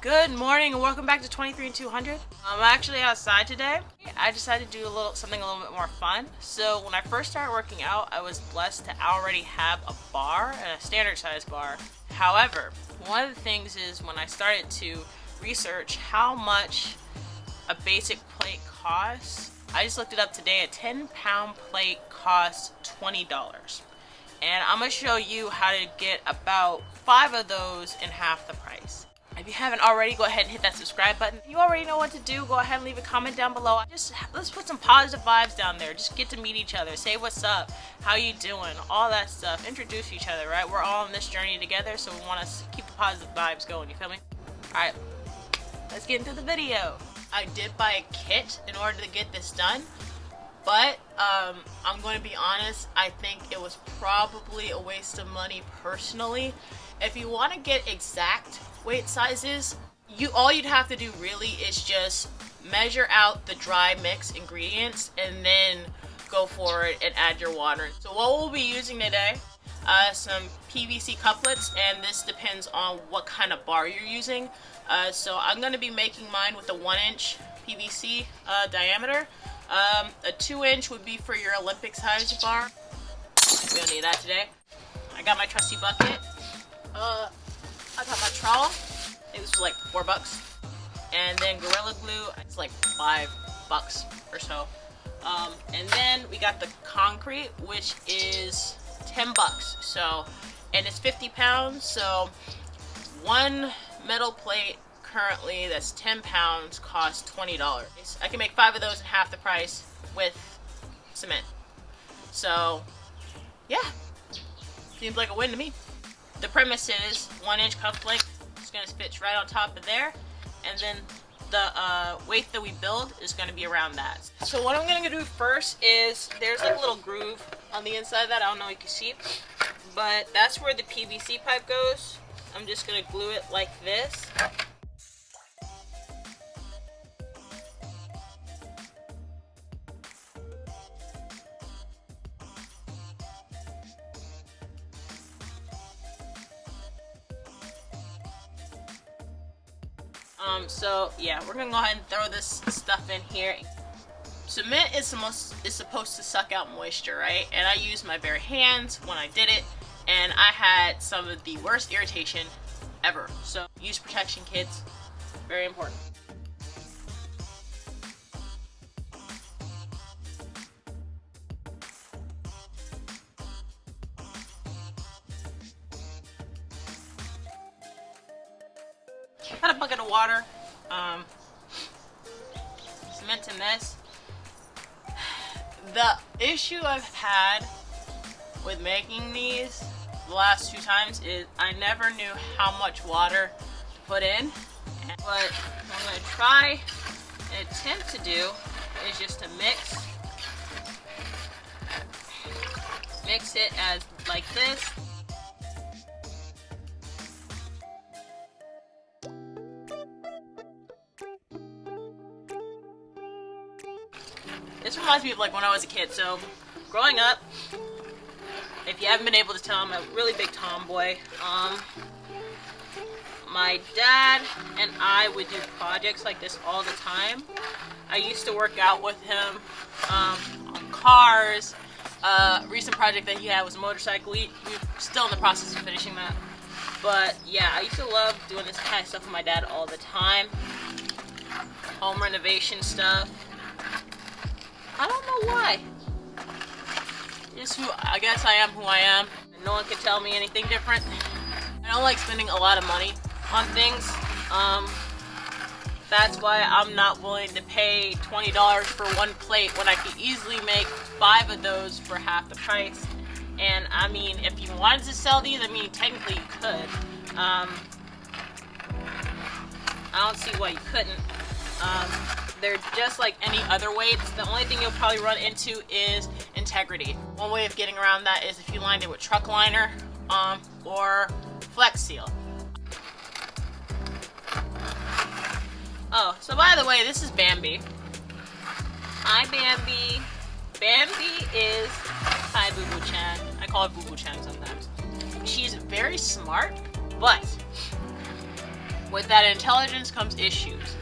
Good morning and welcome back to 23 and 200. I'm actually outside today. I decided to do something a little bit more fun. So when I first started working out, I was blessed to already have a bar and a standard size bar. However, one of the things is when I started to research how much a basic plate costs, I just looked it up today. A 10-pound plate costs $20. And I'm going to show you how to get about 5 of those in half the price. If you haven't already, go ahead and hit that subscribe button. If you already know what to do, go ahead and leave a comment down below. Let's put some positive vibes down there. Just get to meet each other. Say what's up, how you doing, all that stuff. Introduce each other, right? We're all on this journey together, so we want to keep the positive vibes going, you feel me? Alright, let's get into the video. I did buy a kit in order to get this done. But, I'm going to be honest, I think it was probably a waste of money personally. If you want to get exact weight sizes, all you'd have to do really is just measure out the dry mix ingredients and then go for it and add your water. So what we'll be using today, some PVC couplets, and this depends on what kind of bar you're using. So I'm going to be making mine with a 1-inch PVC diameter. A 2-inch would be for your Olympic size bar. We don't need that today. I got my trusty bucket. I got my trowel. I think this was like $4. And then Gorilla Glue, it's like $5 or so. And then we got the concrete, which is $10. So, and it's 50 pounds. So one metal plate currently that's 10 pounds costs $20. I can make 5 of those in half the price with cement. So yeah, seems like a win to me. The premise is 1-inch cuff length. It's going to fit right on top of there, and then the weight that we build is going to be around that. So what I'm going to do first is there's like a little groove on the inside of that. I don't know if you can see, but that's where the PVC pipe goes. I'm just going to glue it like this. So yeah, we're gonna go ahead and throw this stuff in here. Cement is supposed to suck out moisture, right? And I used my bare hands when I did it, and I had some of the worst irritation ever. So use protection kits, very important. Got a bucket of water, cement in this. The issue I've had with making these the last 2 times is I never knew how much water to put in. What I'm going to try and attempt to do is just to mix it as like this. This reminds me of like when I was a kid. So growing up, if you haven't been able to tell, I'm a really big tomboy. My dad and I would do projects like this all the time. I used to work out with him on cars. Recent project that he had was a motorcycle. We're still in the process of finishing that. But yeah, I used to love doing this kind of stuff with my dad all the time. Home renovation stuff. I don't know why. Just I guess I am who I am. And no one can tell me anything different. I don't like spending a lot of money on things. That's why I'm not willing to pay $20 for one plate when I could easily make 5 of those for half the price. And I mean, if you wanted to sell these, I mean, technically you could. I don't see why you couldn't. They're just like any other weights. The only thing you'll probably run into is integrity. One way of getting around that is if you lined it with truck liner or Flex Seal. Oh, so by the way, this is Bambi. Hi, Bambi. Bambi is... Hi, Boo Boo Chan. I call her Boo Boo Chan sometimes. She's very smart, but with that intelligence comes issues.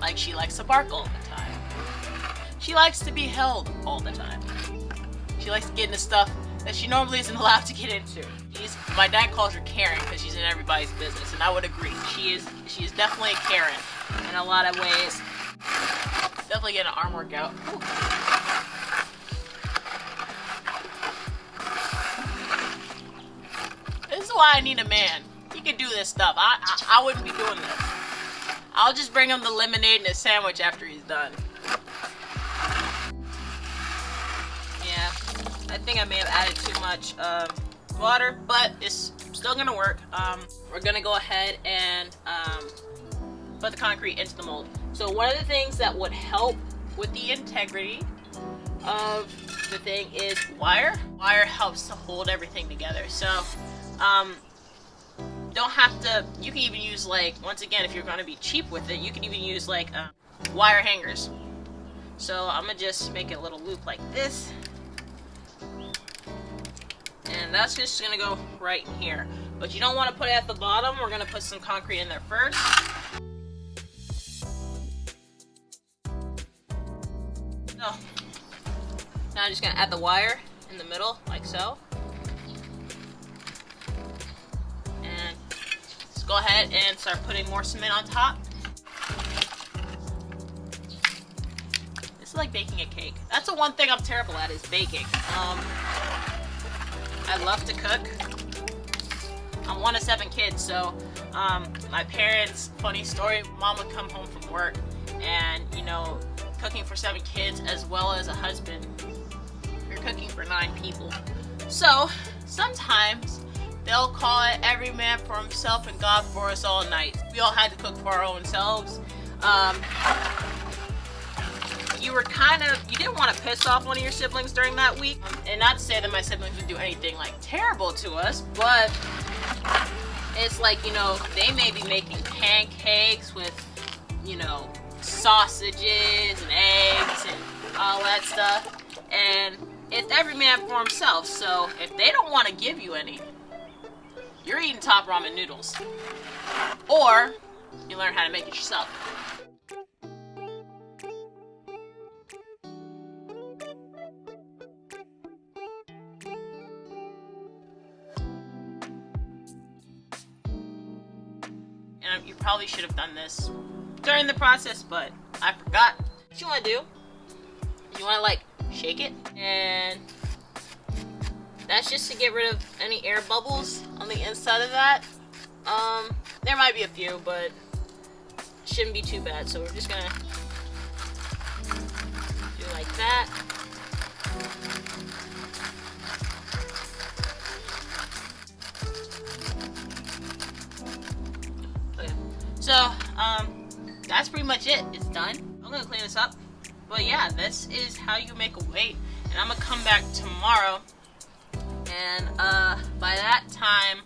Like she likes to bark all the time. She likes to be held all the time. She likes to get into stuff that she normally isn't allowed to get into. My dad calls her Karen because she's in everybody's business, and I would agree. She is definitely a Karen in a lot of ways. Definitely get an arm workout. Ooh. This is why I need a man. He can do this stuff. I wouldn't be doing this. I'll just bring him the lemonade and a sandwich after he's done. Yeah, I think I may have added too much water, but it's still gonna work. We're gonna go ahead and put the concrete into the mold. So one of the things that would help with the integrity of the thing is wire. Wire helps to hold everything together. So don't have to, you can even use, like, once again, if you're gonna be cheap with it, you can even use like wire hangers. So I'm gonna just make a little loop like this. And that's just gonna go right in here. But you don't want to put it at the bottom. We're gonna put some concrete in there first. So now I'm just gonna add the wire in the middle, like so. And just go ahead and start putting more cement on top. This is like baking a cake. That's the one thing I'm terrible at, is baking. I love to cook. I'm one of 7 kids, so my parents, funny story, mom would come home from work and, you know, cooking for 7 kids as well as a husband, you're cooking for 9 people. So sometimes they'll call it every man for himself and God for us all night. We all had to cook for our own selves. You didn't want to piss off one of your siblings during that week. And not to say that my siblings would do anything like terrible to us, but it's like, you know, they may be making pancakes with, you know, sausages and eggs and all that stuff. And it's every man for himself. So if they don't want to give you any, you're eating top ramen noodles. Or you learn how to make it yourself. And you probably should have done this during the process, but I forgot. What you want to do, you want to like shake it, and that's just to get rid of any air bubbles on the inside of that. There might be a few, but it shouldn't be too bad. So we're just gonna do like that. Okay. So that's pretty much it. It's done. I'm gonna clean this up. But yeah, this is how you make a weight. And I'm gonna come back tomorrow. And by that time,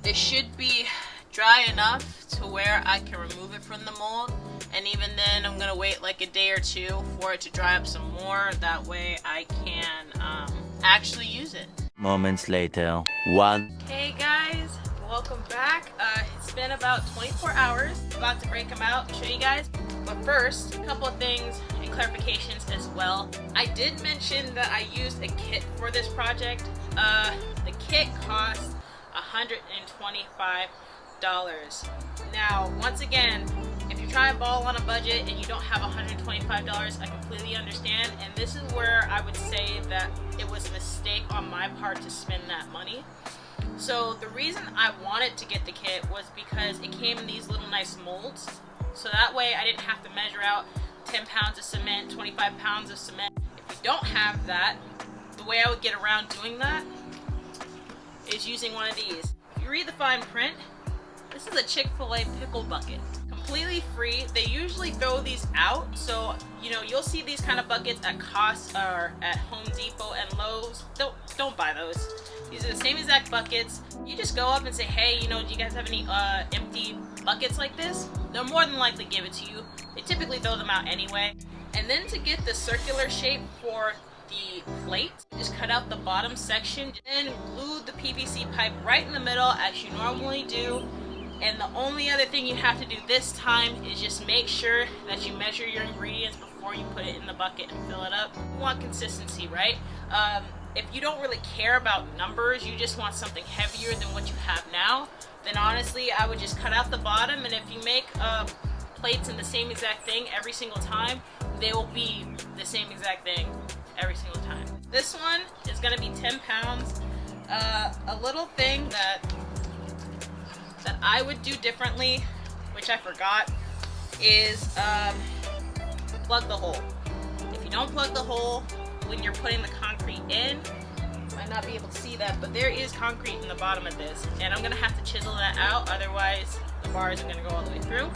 it should be dry enough to where I can remove it from the mold. And even then, I'm gonna wait like a day or two for it to dry up some more. That way I can actually use it. Moments later. Hey guys, welcome back. It's been about 24 hours. About to break them out and show you guys. But first, a couple of things and clarifications as well. I did mention that I used a kit for this project. The kit cost $125. Now, once again, if you try a ball on a budget and you don't have $125, I completely understand. And this is where I would say that it was a mistake on my part to spend that money. So the reason I wanted to get the kit was because it came in these little nice molds. So that way I didn't have to measure out 10 pounds of cement, 25 pounds of cement. If you don't have that, the way I would get around doing that is using one of these. If you read the fine print, this is a Chick-fil-A pickle bucket. Completely free. They usually throw these out, so you know you'll see these kind of buckets at Costco or at Home Depot and Lowe's. Don't buy those. These are the same exact buckets. You just go up and say, hey, you know, do you guys have any empty buckets like this? They'll more than likely give it to you. They typically throw them out anyway. And then to get the circular shape for the plate, just cut out the bottom section and glue the PVC pipe right in the middle as you normally do And the only other thing you have to do this time is just make sure that you measure your ingredients before you put it in the bucket and fill it up. You want consistency, right? If you don't really care about numbers, you just want something heavier than what you have now, then honestly I would just cut out the bottom, and if you make plates in the same exact thing every single time, they will be the same exact thing every single time. This one is going to be 10 pounds. A little thing that I would do differently, which I forgot, is plug the hole. If you don't plug the hole when you're putting the concrete in, you might not be able to see that, but there is concrete in the bottom of this, and I'm gonna have to chisel that out, otherwise the bar isn't gonna go all the way through.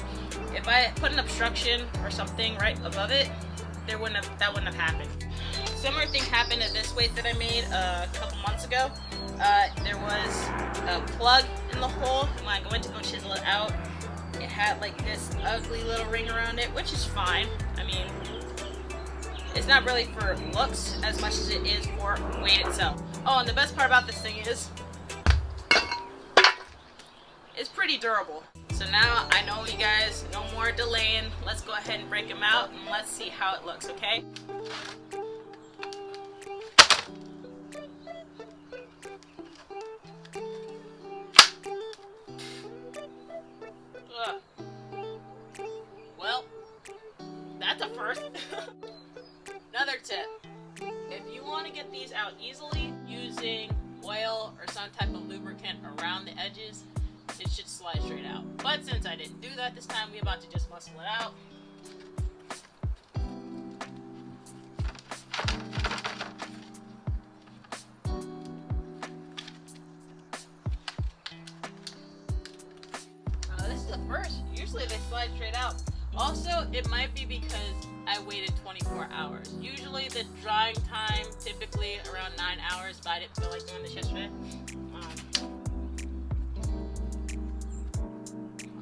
If I put an obstruction or something right above it, that wouldn't have happened. Similar thing happened at this weight that I made a couple months ago. There was a plug in the hole, and when I went to go chisel it out, it had like this ugly little ring around it, which is fine. I mean, it's not really for looks as much as it is for weight itself. Oh, and the best part about this thing is it's pretty durable. So now I know you guys, no more delaying. Let's go ahead and break them out and let's see how it looks, okay? Well, that's a first. Another tip, if you want to get these out easily, using oil or some type of lubricant around the edges, it should slide straight out. But since I didn't do that this time, we're about to just muscle it out. This is the first. Usually they slide straight out. Also, it might be because I waited 24 hours. Usually the drying time, typically around 9 hours, but I didn't feel like doing this yesterday.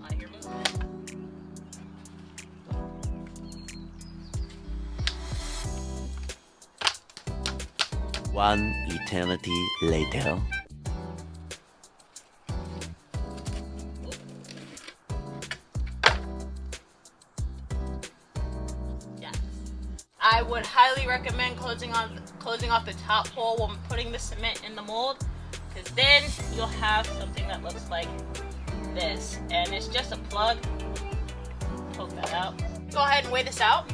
I hear movement. One eternity later. I would highly recommend closing off the top hole when putting the cement in the mold, because then you'll have something that looks like this, and it's just a plug. Poke that out. Go ahead and weigh this out,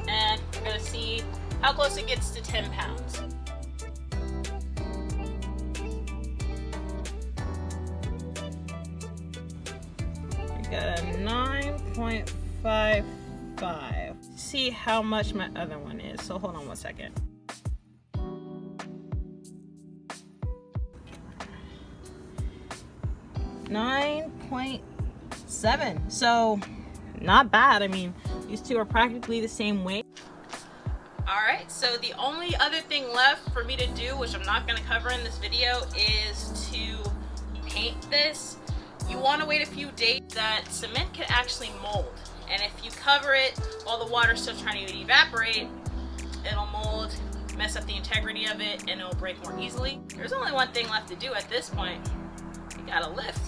and we're gonna see how close it gets to 10 pounds. We got a 9.55. See how much my other one is. So hold on one second. $9.7. So not bad. I mean, these two are practically the same weight. Alright, so the only other thing left for me to do, which I'm not going to cover in this video, is to paint this. You want to wait a few days. That cement can actually mold. And if you cover it while the water's still trying to evaporate, it'll mold, mess up the integrity of it, and it'll break more easily. There's only one thing left to do at this point. You gotta lift.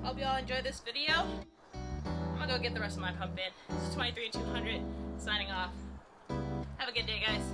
Hope y'all enjoyed this video. I'm gonna go get the rest of my pump in. This is 23 and 200 signing off. Have a good day, guys.